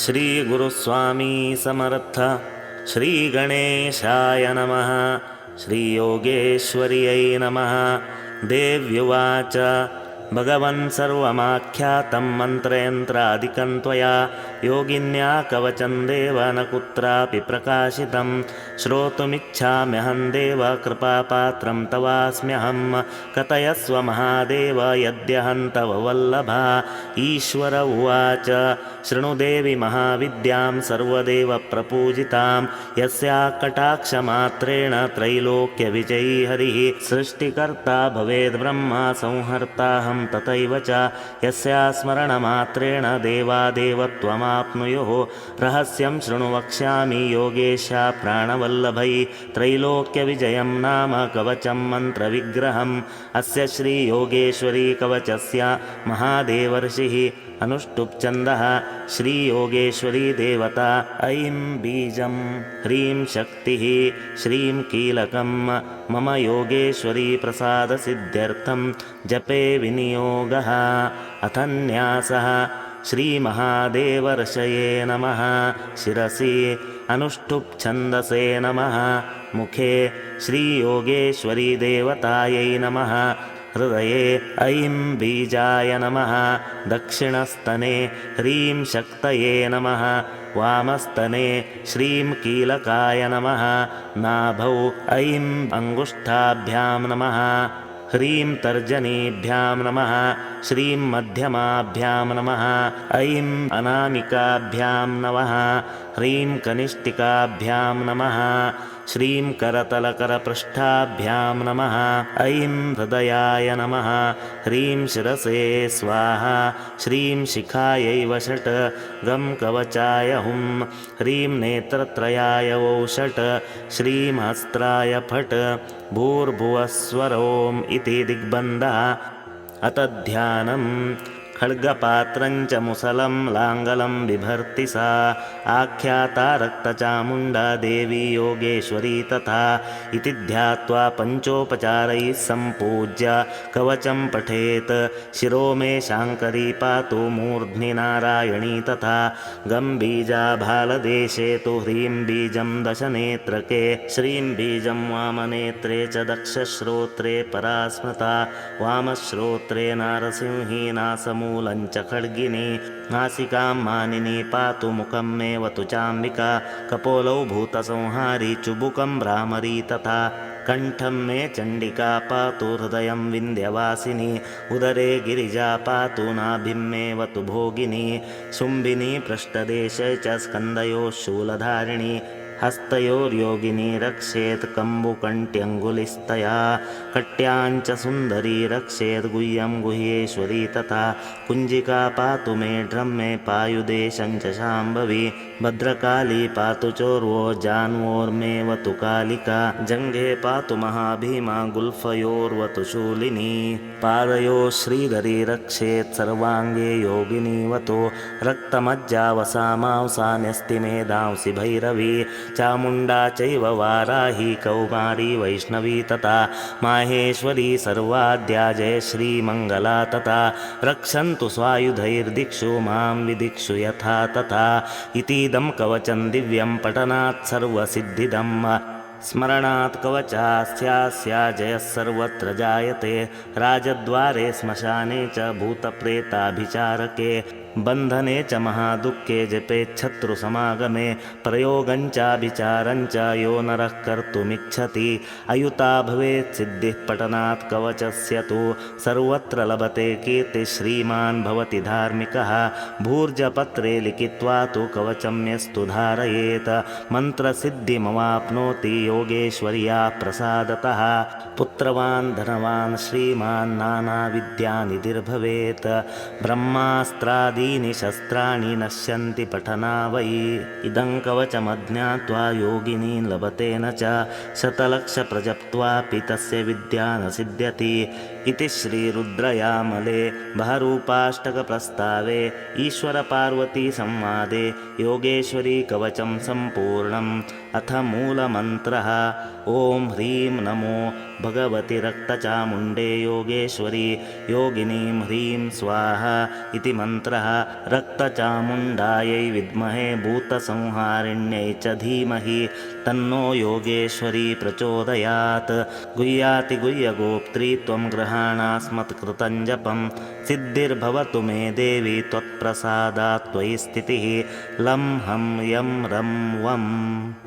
श्रीगुरुस्वामी समर्थ। श्रीगणेशाय नमः। श्रीयोगेश्वर्यै नमः। देव्युवाच भगवन् सर्वमाख्यातं मन्त्रयन्त्रादिकं त्वया योगिन्या कवचं देव न कुत्रापि प्रकाशितं श्रोतुमिच्छाम्यहं देव कृपापात्रं तवास्म्यहं कथयस्व महादेव यद्यहं तव वल्लभा। ईश्वर उवाच शृणु देवि महाविद्यां सर्वदेव प्रपूजितां यस्या कटाक्षमात्रेण त्रैलोक्यविजयी हरिः सृष्टिकर्ता भवेद्ब्रह्मा संहर्ताहं तथैव च यस्या स्मरणमात्रेण देवादेवत्वमाप्नुयुः रहस्यं शृणु वक्ष्यामि योगेशा प्राणवल्लभै त्रैलोक्यविजयं नाम कवचं मन्त्रविग्रहम् अस्य श्रीयोगेश्वरी कवचस्य महादेवर्षिः अनुष्टुप् छन्दः श्रीयोगेश्वरी देवता ऐं बीजं ह्रीं शक्तिः श्रीं कीलकं मम योगेश्वरी प्रसादसिद्ध्यर्थं जपे विनियोगः अथ न्यासः श्रीमहादेवर्षये नमः शिरसि अनुष्टुप् छन्दसे नमः मुखे श्रीयोगेश्वरी देवतायै नमः हृदये ऐं बीजाय नमः दक्षिणस्तने ह्रीं शक्तये नमः वामस्तने श्रीं कीलकाय नमः नाभौ ऐं अङ्गुष्ठाभ्यां नमः ह्रीं तर्जनीभ्यां नमः श्रीं मध्यमाभ्यां नमः ऐं अनामिकाभ्यां नमः ह्रीं कनिष्ठिकाभ्यां नमः श्रीं करतलकरपृष्ठाभ्यां नमः ऐं हृदयाय नमः ह्रीं शिरसे स्वाहा श्रीं शिखायै वषट् गं कवचाय हुं ह्रीं नेत्रत्रयाय वौ षट् श्रीं हस्त्राय फट् भूर्भुवस्वरोम् इति दिग्बन्धः अत ध्यानम् खड्गपात्रञ्च मुसलं लाङ्गलं बिभर्ति सा आख्याता रक्तचामुण्डा देवी योगेश्वरी तथा इति ध्यात्वा पञ्चोपचारैः सम्पूज्य कवचं पठेत् शिरो मे शाङ्करी पातु मूर्ध्नि नारायणी तथा गम्बीजा भालदेशे तु ह्रीं बीजं दशनेत्रके श्रीं बीजं वामनेत्रे च दक्षश्रोत्रे परास्मृता वामश्रोत्रे नारसिंही नासमूलञ्च खड्गिनी नासिकां मानिनी पातु मुखं मे वतु चाम्बिका कपोलौ भूतसंहारी चुबुकं भ्रामरी तथा कण्ठं मे चण्डिका पातु हृदयं विन्ध्यवासिनी उदरे गिरिजा पातु नाभिं मे वतु भोगिनी शुम्बिनी पृष्ठदेशे च स्कन्धयोः शूलधारिणी हस्तयोर्योगिनी रक्षेत् कम्बुकण्ठ्यङ्गुलिस्तया कट्याञ्च सुन्दरी रक्षेत् गुह्यं गुह्येश्वरी तथा कुञ्जिका पातु मेढ्रं मे पायुदेशं च शाम्भवी भद्रकाली पातु चोर्वो जान्वोर्मेवतु कालिका जङ्घे पातु महाभीमा गुल्फयोर्वतु शूलिनी पादयो श्रीधरी रक्षेत् सर्वाङ्गे योगिनीवतु रक्तमज्जावसामांसा न्यस्तिमेधांसि भैरवी चामुण्डा चैव वाराही कौमारी वैष्णवी तथा माहेश्वरी सर्वाद्या जय श्रीमङ्गला तथा रक्षन्तु स्वायुधैर्दिक्षु मां विदिक्षु यथा तथा इतीदं कवचं दिव्यं पठनात् सर्वसिद्धिदम् स्मरणात् कवचास्यास्या जयः सर्वत्र जायते राजद्वारे श्मशाने च भूतप्रेताभिचारके बन्धने च महादुःखे जपेच्छत्रुसमागमे प्रयोगञ्चाभिचारञ्च यो नरः कर्तुमिच्छति अयुता भवेत् सिद्धिः पठनात् कवचस्य तु सर्वत्र लभते कीर्तिः श्रीमान् भवति धार्मिकः भूर्जपत्रे लिखित्वा तु कवचं यस्तु धारयेत् मन्त्रसिद्धिमवाप्नोति योगेश्वर्या प्रसादतः पुत्रवान् धनवान् श्रीमान् नानाविद्यानिधिर्भवेत् ब्रह्मास्त्रादीनि शस्त्राणि नश्यन्ति पठना वै इदं कवचमज्ञात्वा योगिनी लभते न च शतलक्षप्रजप्त्वापि तस्य विद्या न सिद्ध्यति इति श्रीरुद्रयामले बहरूपाष्टकप्रस्तावे ईश्वरपार्वतीसंवादे योगेश्वरी कवचं सम्पूर्णम्। अथ मूलमन्त्रः। ॐ ह्रीं नमो भगवति रक्तचामुण्डे योगेश्वरी योगिनीं ह्रीं स्वाहा इति मन्त्रः। रक्तचामुण्डायै विद्महे भूतसंहारिण्यै च धीमहि तन्नो योगेश्वरी प्रचोदयात्। गुह्यातिगुह्यगोप्त्री त्वं गृहाणास्मत्कृतं जपं सिद्धिर्भवतु मे देवी त्वत्प्रसादात् त्वयि स्थितिः लं हं यं रं वम्।